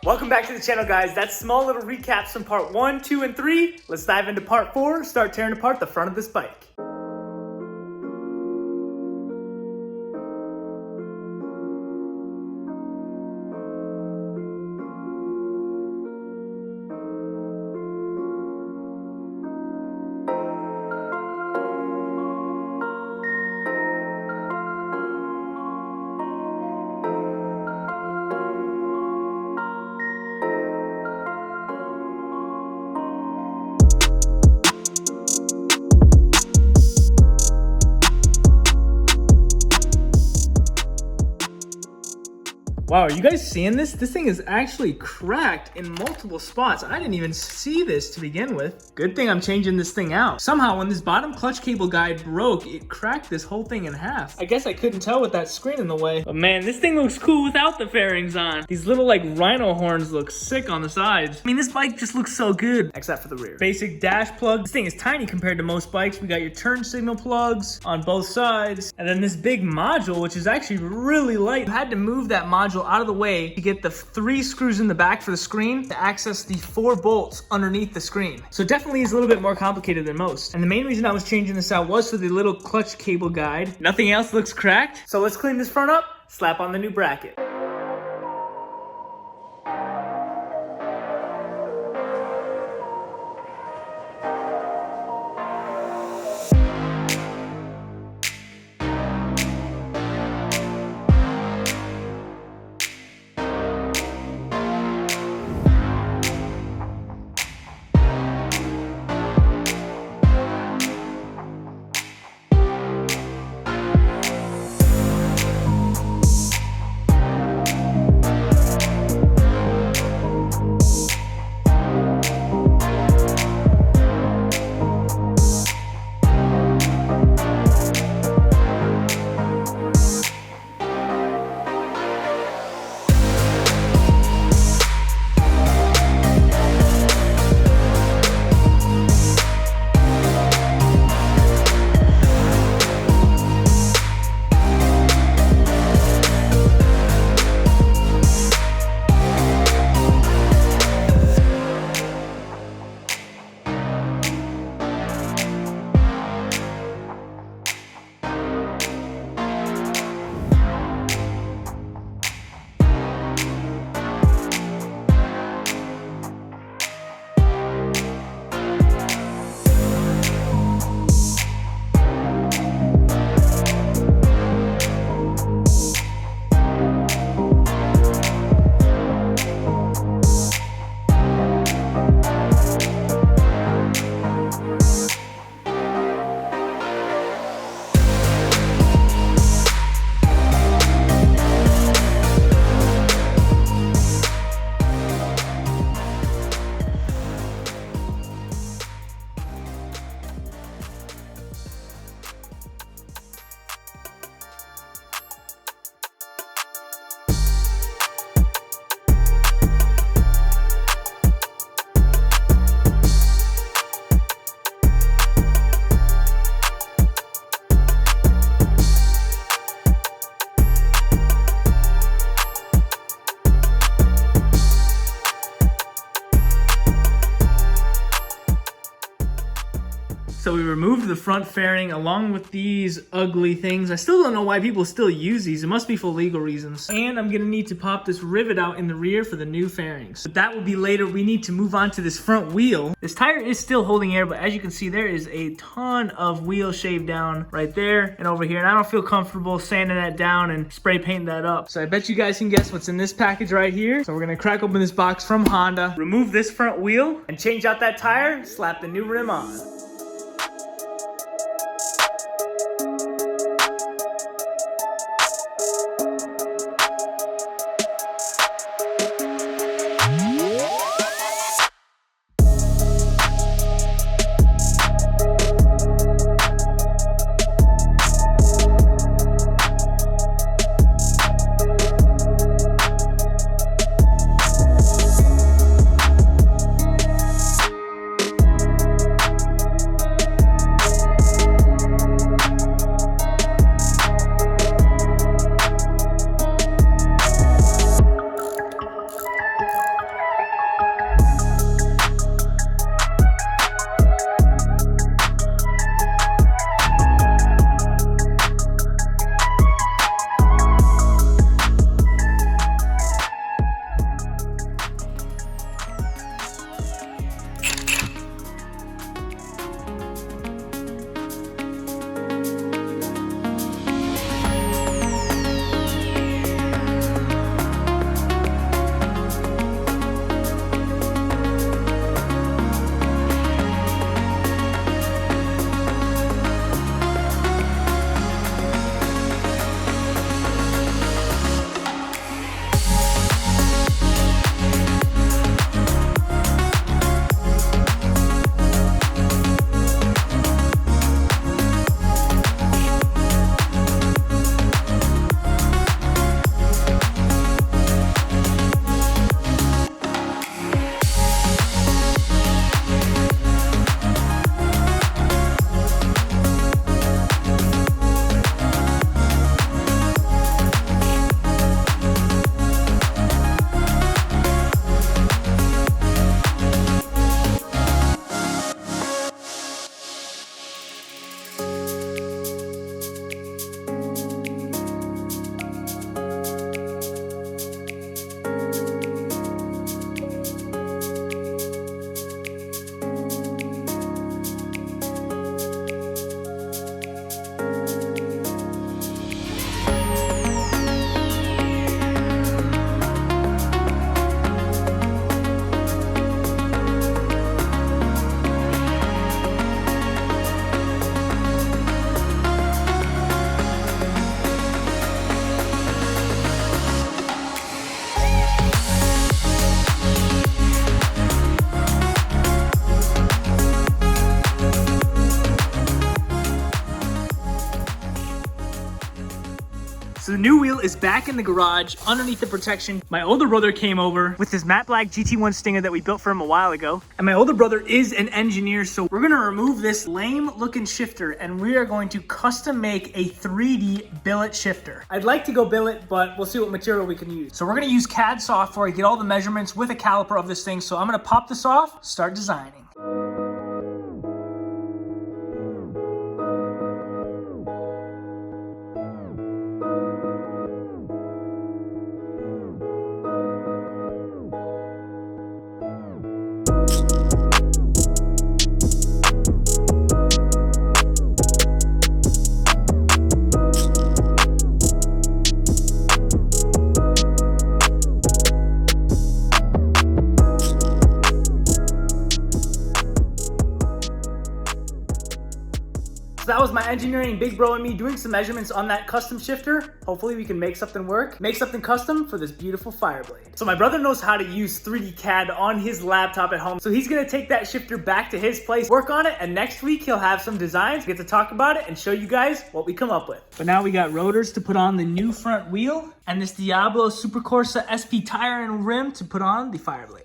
Welcome back to the channel, guys. That's small little recaps from part 1, 2, and 3. Let's dive into part 4, start tearing apart the front of this bike. Wow, are you guys seeing this? This thing is actually cracked in multiple spots. I didn't even see this to begin with. Good thing I'm changing this thing out. Somehow when this bottom clutch cable guide broke, it cracked this whole thing in half. I guess I couldn't tell with that screen in the way. But man, this thing looks cool without the fairings on. These little like rhino horns look sick on the sides. I mean, this bike just looks so good, except for the rear. Basic dash plug. This thing is tiny compared to most bikes. We got your turn signal plugs on both sides. And then this big module, which is actually really light. You had to move that module out of the way to get the 3 screws in the back for the screen to access the 4 bolts underneath the screen. So it definitely is a little bit more complicated than most. And the main reason I was changing this out was for the little clutch cable guide. Nothing else looks cracked. So let's clean this front up, slap on the new bracket. So we removed the front fairing along with these ugly things. I still don't know why people still use these. It must be for legal reasons. And I'm gonna need to pop this rivet out in the rear for the new fairings. But that will be later. We need to move on to this front wheel. This tire is still holding air, but as you can see, there is a ton of wheel shaved down right there and over here. And I don't feel comfortable sanding that down and spray painting that up. So I bet you guys can guess what's in this package right here. So we're gonna crack open this box from Honda, remove this front wheel, and change out that tire, slap the new rim on. So the new wheel is back in the garage underneath the protection. My older brother came over with his matte black GT1 Stinger that we built for him a while ago. And my older brother is an engineer, so we're gonna remove this lame looking shifter and we are going to custom make a 3D billet shifter. I'd like to go billet, but we'll see what material we can use. So we're gonna use CAD software, get all the measurements with a caliper of this thing. So I'm gonna pop this off, start designing. So that was my engineering big bro and me doing some measurements on that custom shifter. Hopefully we can make something work, make something custom for this beautiful Fireblade. So my brother knows how to use 3D CAD on his laptop at home. So he's gonna take that shifter back to his place, work on it, and next week he'll have some designs, get to talk about it and show you guys what we come up with. But now we got rotors to put on the new front wheel and this Diablo Super Corsa SP tire and rim to put on the Fireblade.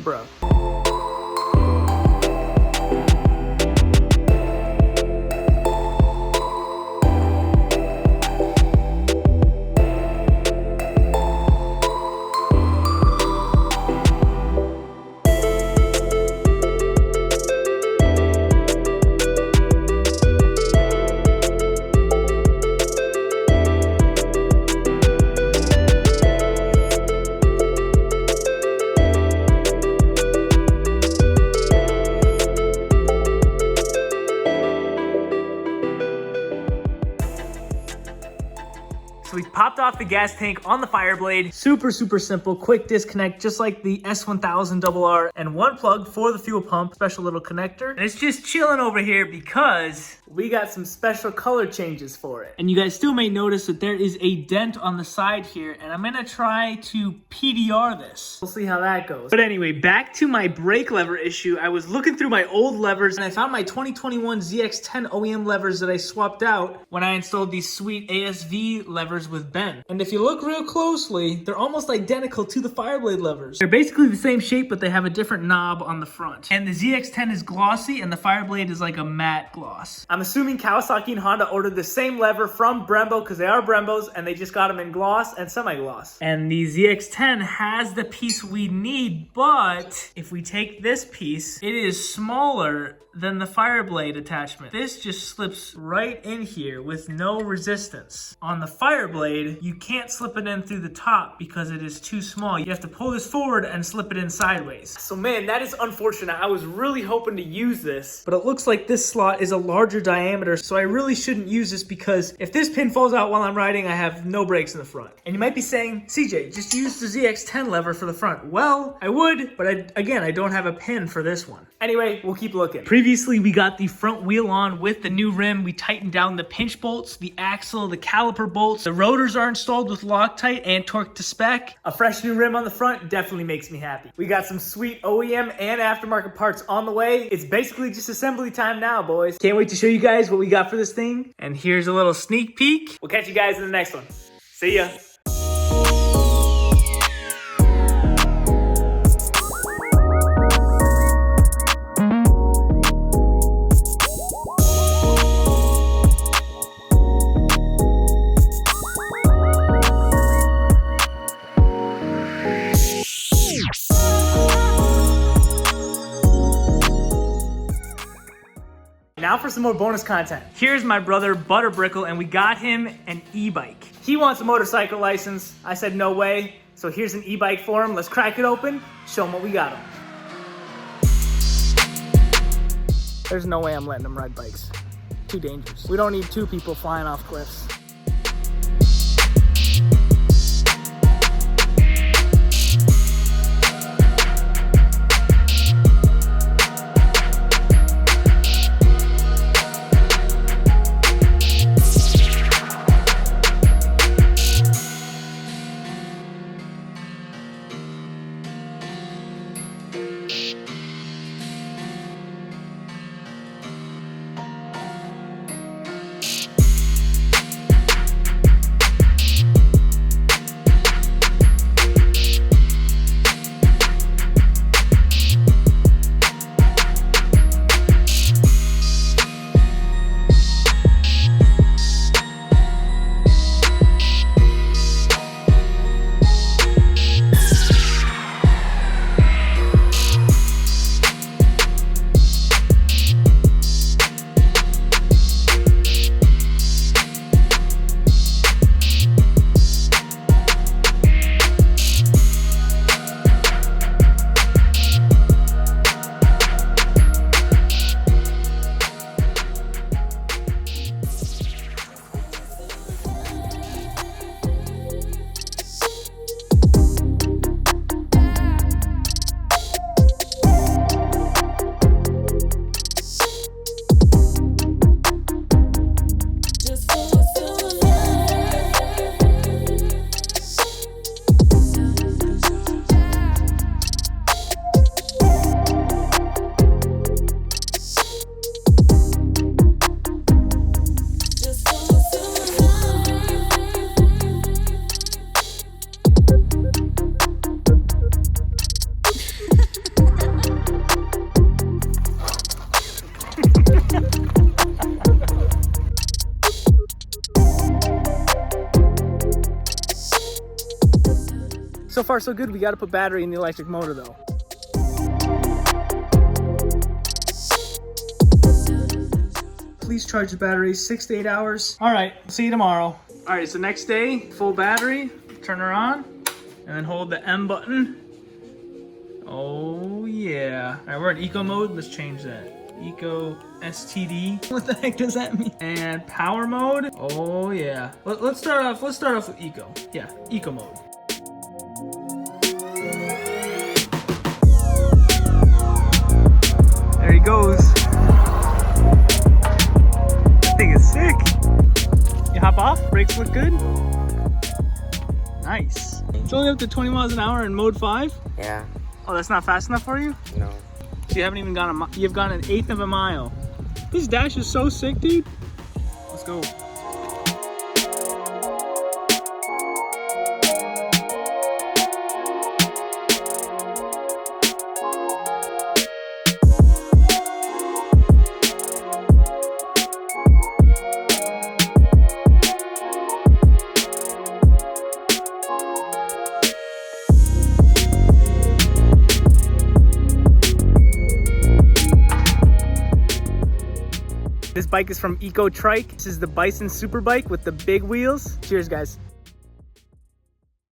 Bro. So we popped off the gas tank on the Fireblade. Super simple, quick disconnect, just like the S1000RR, and one plug for the fuel pump, special little connector. And it's just chilling over here because we got some special color changes for it. And you guys still may notice that there is a dent on the side here, and I'm gonna try to PDR this. We'll see how that goes. But anyway, back to my brake lever issue. I was looking through my old levers and I found my 2021 ZX10 OEM levers that I swapped out when I installed these sweet ASV levers with Ben. And if you look real closely, they're almost identical to the Fireblade levers. They're basically the same shape, but they have a different knob on the front. And the ZX10 is glossy and the Fireblade is like a matte gloss. I'm assuming Kawasaki and Honda ordered the same lever from Brembo because they are Brembos and they just got them in gloss and semi-gloss. And the ZX10 has the piece we need, but if we take this piece, it is smaller than the Fireblade attachment. This just slips right in here with no resistance. On the Fireblade, you can't slip it in through the top because it is too small. You have to pull this forward and slip it in sideways. So man, that is unfortunate. I was really hoping to use this, but it looks like this slot is a larger diameter, so I really shouldn't use this because if this pin falls out while I'm riding, I have no brakes in the front. And you might be saying, CJ, just use the ZX10 lever for the front. Well, I would, but again, I don't have a pin for this one. Anyway, we'll keep looking. Previously, we got the front wheel on with the new rim. We tightened down the pinch bolts, the axle, the caliper bolts. The rotors are installed with Loctite and torque to spec. A fresh new rim on the front definitely makes me happy. We got some sweet OEM and aftermarket parts on the way. It's basically just assembly time now, boys. Can't wait to show you guys what we got for this thing. And here's a little sneak peek. We'll catch you guys in the next one. See ya. Now for some more bonus content. Here's my brother Butterbrickle, and we got him an e-bike. He wants a motorcycle license. I said no way, so here's an e-bike for him. Let's crack it open, show him what we got him. There's no way I'm letting him ride bikes. Too dangerous. We don't need two people flying off cliffs. So far so good, we gotta put battery in the electric motor though. Please charge the battery 6 to 8 hours. All right, see you tomorrow. All right, it's the next day, full battery, turn her on, and then hold the M button. Oh yeah. All right, we're in eco mode, let's change that. Eco STD. What the heck does that mean? And power mode. Oh yeah. Let's start off with eco. Yeah, eco mode. There he goes. That thing is sick. You hop off, brakes look good. Nice. It's only up to 20 miles an hour in mode 5? Yeah. Oh, that's not fast enough for you? No. So you haven't even gone you've gone 1/8 of a mile. This dash is so sick, dude. Let's go. This bike is from Eco Trike. This is the Bison Super Bike with the big wheels. Cheers, guys.